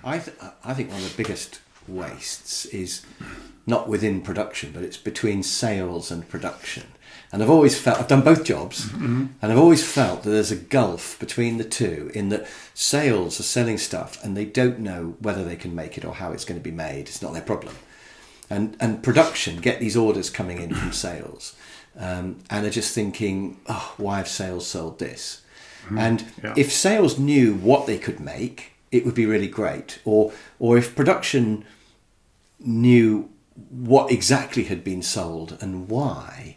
I think one of the biggest wastes is not within production, but it's between sales and production. And I've done both jobs, and I've always felt that there's a gulf between the two, in that sales are selling stuff and they don't know whether they can make it or how it's going to be made. It's not their problem. And production get these orders coming in from sales, and are just thinking, oh, why have sales sold this? And if sales knew what they could make, it would be really great. Or if production knew what exactly had been sold and why.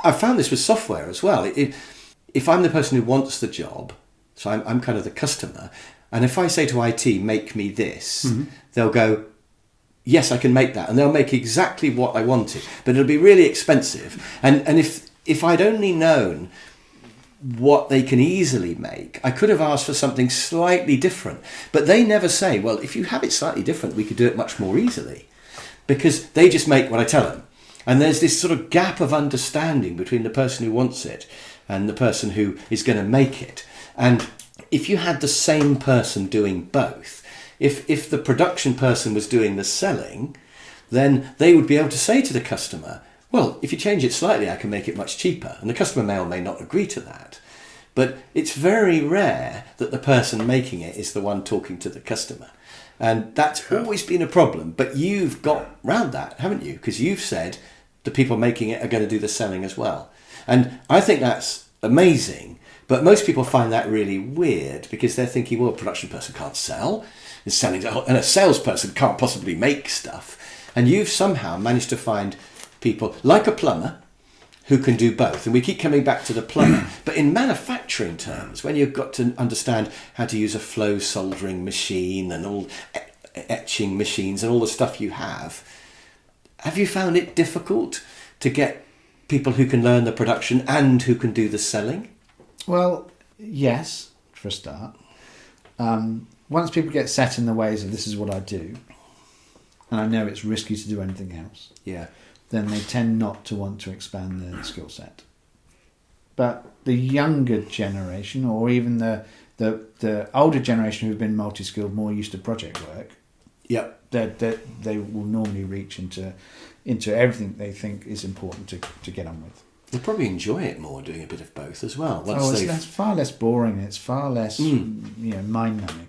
I found this with software as well. If I'm the person who wants the job, so I'm kind of the customer, and if I say to IT, make me this, they'll go, yes, I can make that. And they'll make exactly what I wanted, but it'll be really expensive. And if I'd only known what they can easily make, I could have asked for something slightly different. But they never say, well, if you have it slightly different, we could do it much more easily. Because they just make what I tell them. And there's this sort of gap of understanding between the person who wants it and the person who is going to make it. And if you had the same person doing both, if the production person was doing the selling, then they would be able to say to the customer, well, if you change it slightly, I can make it much cheaper. And the customer may or may not agree to that. But it's very rare that the person making it is the one talking to the customer. And that's always been a problem. But you've got round that, haven't you? Because you've said the people making it are going to do the selling as well. And I think that's amazing. But most people find that really weird because they're thinking, well, a production person can't sell. And a salesperson can't possibly make stuff. And you've somehow managed to find people like a plumber who can do both. And we keep coming back to the plumber. But in manufacturing terms, when you've got to understand how to use a flow soldering machine and all etching machines and all the stuff you have you found it difficult to get people who can learn the production and who can do the selling? Well, yes, for a start. Once people get set in the ways of this is what I do, and I know it's risky to do anything else, then they tend not to want to expand their skill set. But the younger generation, or even the older generation who've been multi-skilled, more used to project work, they will normally reach into everything they think is important to get on with. They'll probably enjoy it more doing a bit of both as well. It's far less boring. It's far less mind-numbing.